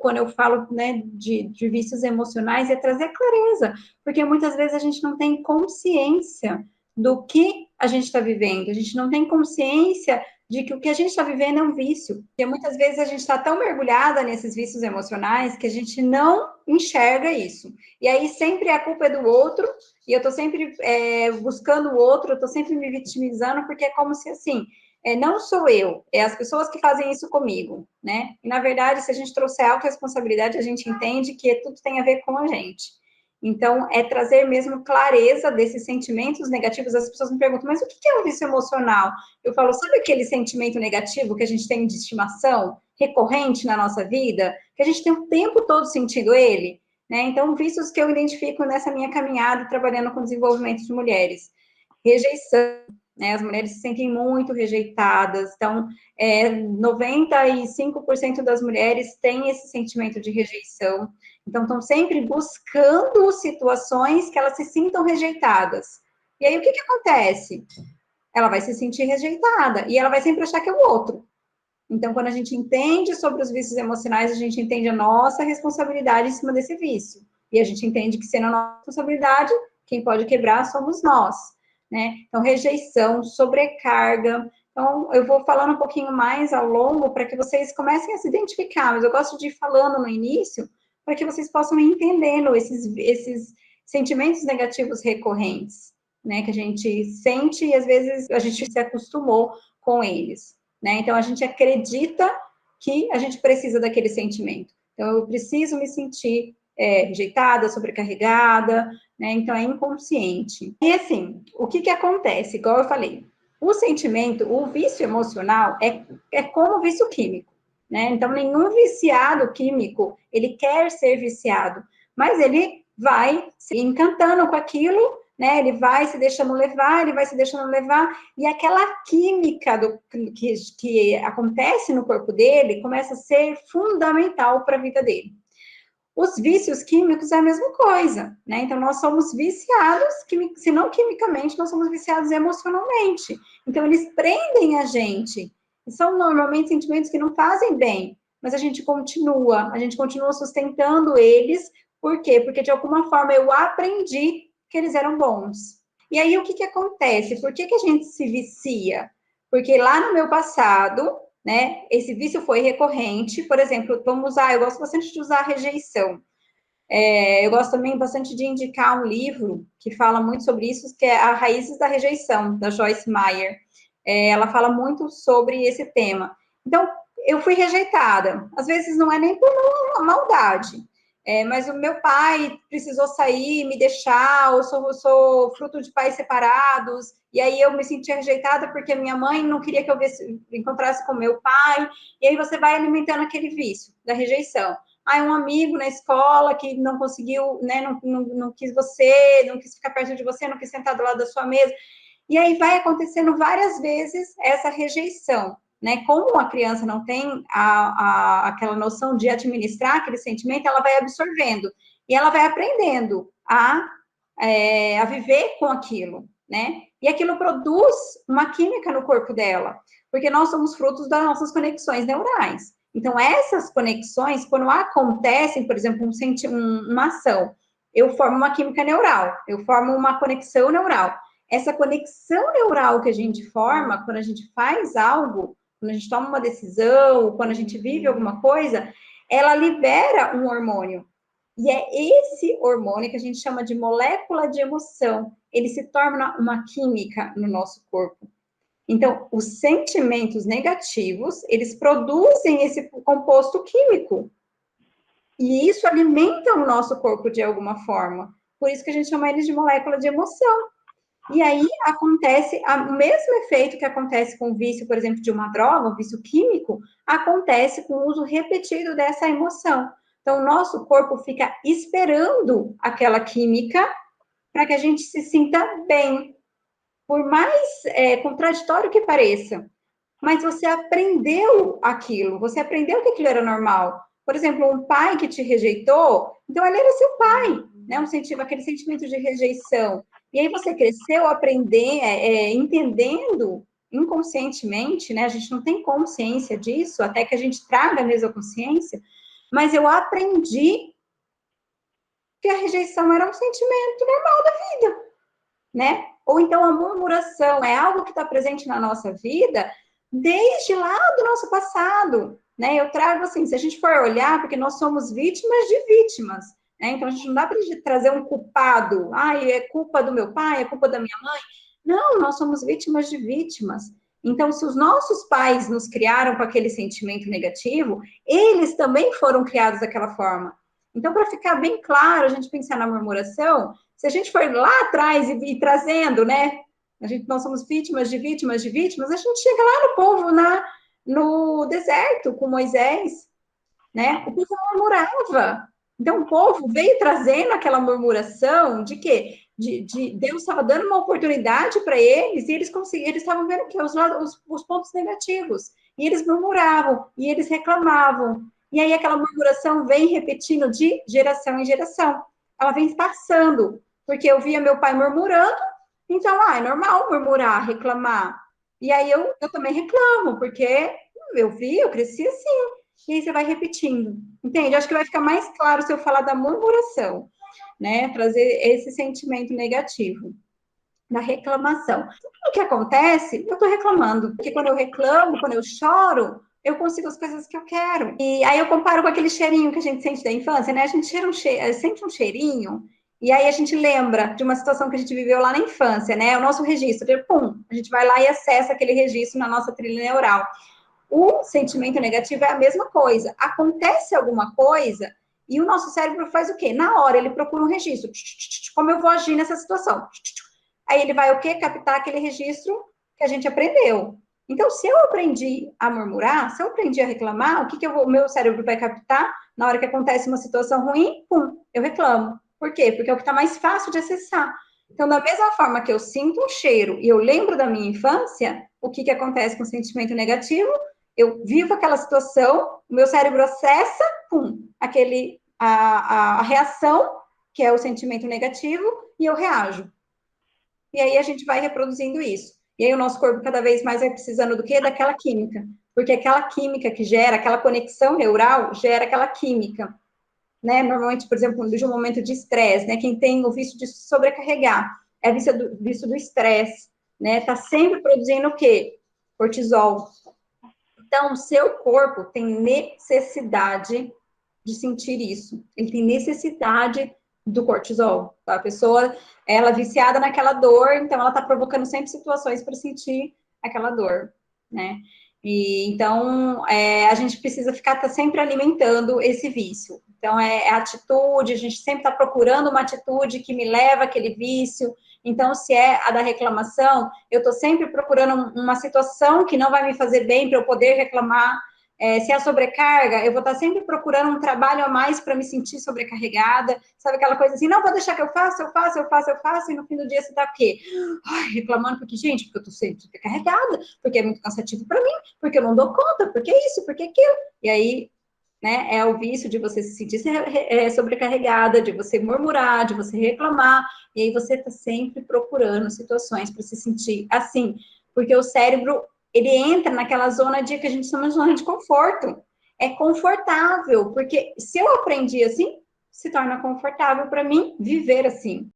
quando eu falo, né, de vícios emocionais, é trazer clareza, porque muitas vezes a gente não tem consciência do que a gente está vivendo, a gente não tem consciência de que o que a gente está vivendo é um vício, porque muitas vezes a gente está tão mergulhada nesses vícios emocionais que a gente não enxerga isso, e aí sempre a culpa é do outro, e eu estou sempre buscando o outro, eu estou sempre me vitimizando, porque é como se assim, não sou eu, é as pessoas que fazem isso comigo, né? E, na verdade, se a gente trouxer autorresponsabilidade, a gente entende que tudo tem a ver com a gente. Então, é trazer mesmo clareza desses sentimentos negativos. As pessoas me perguntam, mas o que é um vício emocional? Eu falo, sabe aquele sentimento negativo que a gente tem de estimação, recorrente na nossa vida? Que a gente tem o tempo todo sentindo ele? Né? Então, vícios que eu identifico nessa minha caminhada, trabalhando com desenvolvimento de mulheres. Rejeição, né? As mulheres se sentem muito rejeitadas, então, 95% das mulheres têm esse sentimento de rejeição, então estão sempre buscando situações que elas se sintam rejeitadas. E aí, o que acontece? Ela vai se sentir rejeitada, e ela vai sempre achar que é o outro. Então, quando a gente entende sobre os vícios emocionais, a gente entende a nossa responsabilidade em cima desse vício. E a gente entende que, sendo a nossa responsabilidade, quem pode quebrar somos nós. Né? Então, rejeição, sobrecarga. Então, eu vou falando um pouquinho mais ao longo para que vocês comecem a se identificar, mas eu gosto de ir falando no início para que vocês possam ir entendendo esses sentimentos negativos recorrentes, né? Que a gente sente e às vezes a gente se acostumou com eles, né? Então, a gente acredita que a gente precisa daquele sentimento. Então, eu preciso me sentir rejeitada, sobrecarregada, né? Então, é inconsciente. E, assim, o que acontece? Igual eu falei, o sentimento, o vício emocional é como o vício químico, né? Então, nenhum viciado químico, ele quer ser viciado, mas ele vai se encantando com aquilo, né? Ele vai se deixando levar, e aquela química que acontece no corpo dele começa a ser fundamental para a vida dele. Os vícios químicos é a mesma coisa, né? Então, nós somos viciados, se não quimicamente, nós somos viciados emocionalmente. Então, eles prendem a gente. E são normalmente sentimentos que não fazem bem, mas a gente continua sustentando eles. Por quê? Porque, de alguma forma, eu aprendi que eles eram bons. E aí, o que acontece? Por que a gente se vicia? Porque lá no meu passado, né? Esse vício foi recorrente, por exemplo, eu gosto bastante de usar a rejeição. Eu gosto também bastante de indicar um livro que fala muito sobre isso, que é A Raízes da Rejeição, da Joyce Meyer. Ela fala muito sobre esse tema. Então, eu fui rejeitada. Às vezes não é nem por maldade, mas o meu pai precisou sair, me deixar, eu sou fruto de pais separados, e aí eu me sentia rejeitada porque minha mãe não queria que eu encontrasse com meu pai, e aí você vai alimentando aquele vício da rejeição. Um amigo na escola que não conseguiu, né, não quis você, não quis ficar perto de você, não quis sentar do lado da sua mesa, e aí vai acontecendo várias vezes essa rejeição. Né, como a criança não tem aquela noção de administrar aquele sentimento, ela vai absorvendo e ela vai aprendendo a viver com aquilo, né? E aquilo produz uma química no corpo dela, porque nós somos frutos das nossas conexões neurais. Então, essas conexões, quando acontecem, por exemplo, uma ação, eu formo uma química neural, eu formo uma conexão neural. Essa conexão neural que a gente forma, quando a gente faz algo, quando a gente toma uma decisão, quando a gente vive alguma coisa, ela libera um hormônio. E é esse hormônio que a gente chama de molécula de emoção. Ele se torna uma química no nosso corpo. Então, os sentimentos negativos, eles produzem esse composto químico. E isso alimenta o nosso corpo de alguma forma. Por isso que a gente chama eles de molécula de emoção. E aí acontece o mesmo efeito que acontece com o vício, por exemplo, de uma droga, o vício químico, acontece com o uso repetido dessa emoção. Então, o nosso corpo fica esperando aquela química para que a gente se sinta bem. Por mais contraditório que pareça, mas você aprendeu aquilo, você aprendeu que aquilo era normal. Por exemplo, um pai que te rejeitou, então ele era seu pai, né? Aquele sentimento de rejeição. E aí você cresceu entendendo inconscientemente, né? A gente não tem consciência disso, até que a gente traga mesmo a consciência, mas eu aprendi que a rejeição era um sentimento normal da vida, né? Ou então a murmuração é algo que está presente na nossa vida desde lá do nosso passado, né? Eu trago assim, se a gente for olhar, porque nós somos vítimas de vítimas, né? Então a gente não dá para trazer um culpado, é culpa do meu pai, é culpa da minha mãe. Não, nós somos vítimas de vítimas. Então, se os nossos pais nos criaram com aquele sentimento negativo, eles também foram criados daquela forma. Então, para ficar bem claro, a gente pensar na murmuração, se a gente for lá atrás e trazendo, né? Nós somos vítimas de vítimas de vítimas, a gente chega lá no povo, no deserto, com Moisés, né? O povo murmurava. Então, o povo veio trazendo aquela murmuração de quê? Deus estava dando uma oportunidade para eles e eles estavam vendo que os pontos negativos. E eles murmuravam, e eles reclamavam. E aí aquela murmuração vem repetindo de geração em geração. Ela vem passando, porque eu via meu pai murmurando, então, é normal murmurar, reclamar. E aí eu também reclamo, porque eu cresci assim. E aí você vai repetindo, entende? Acho que vai ficar mais claro se eu falar da murmuração, né? Trazer esse sentimento negativo, da reclamação. Tudo que acontece, eu tô reclamando. Porque quando eu reclamo, quando eu choro, eu consigo as coisas que eu quero. E aí eu comparo com aquele cheirinho que a gente sente da infância, né? A gente sente um cheirinho, e aí a gente lembra de uma situação que a gente viveu lá na infância, né? O nosso registro, pum, a gente vai lá e acessa aquele registro na nossa trilha neural. O sentimento negativo é a mesma coisa. Acontece alguma coisa e o nosso cérebro faz o quê? Na hora, ele procura um registro. Como eu vou agir nessa situação? Aí ele vai o quê? Captar aquele registro que a gente aprendeu. Então, se eu aprendi a murmurar, se eu aprendi a reclamar, o meu cérebro vai captar na hora que acontece uma situação ruim? Pum, eu reclamo. Por quê? Porque é o que está mais fácil de acessar. Então, da mesma forma que eu sinto um cheiro e eu lembro da minha infância, o que acontece com o sentimento negativo? Eu vivo aquela situação, o meu cérebro acessa, pum, a reação, que é o sentimento negativo, e eu reajo. E aí a gente vai reproduzindo isso. E aí o nosso corpo cada vez mais vai precisando do quê? Daquela química. Porque aquela química que gera, aquela conexão neural, gera aquela química. Né? Normalmente, por exemplo, de um momento de estresse, né? Quem tem o vício de sobrecarregar, é vício do estresse, né? Tá sempre produzindo o quê? Cortisol. Então, o seu corpo tem necessidade de sentir isso. Ele tem necessidade do cortisol. Tá? A pessoa, ela é viciada naquela dor, então ela está provocando sempre situações para sentir aquela dor, né? E então a gente precisa tá sempre alimentando esse vício. Então a atitude, a gente sempre está procurando uma atitude que me leva àquele vício. Então, se é a da reclamação, eu estou sempre procurando uma situação que não vai me fazer bem para eu poder reclamar. Se é a sobrecarga, eu vou estar sempre procurando um trabalho a mais para me sentir sobrecarregada, sabe aquela coisa assim, não, vou deixar que eu faço, e no fim do dia você está o quê? Ai, reclamando, porque, gente, porque eu estou sempre sobrecarregada, porque é muito cansativo para mim, porque eu não dou conta, porque isso, porque aquilo. E aí, né, é o vício de você se sentir sobrecarregada, de você murmurar, de você reclamar, e aí você está sempre procurando situações para se sentir assim, porque o cérebro ele entra naquela zona que a gente chama de zona de conforto. É confortável, porque se eu aprendi assim, se torna confortável para mim viver assim.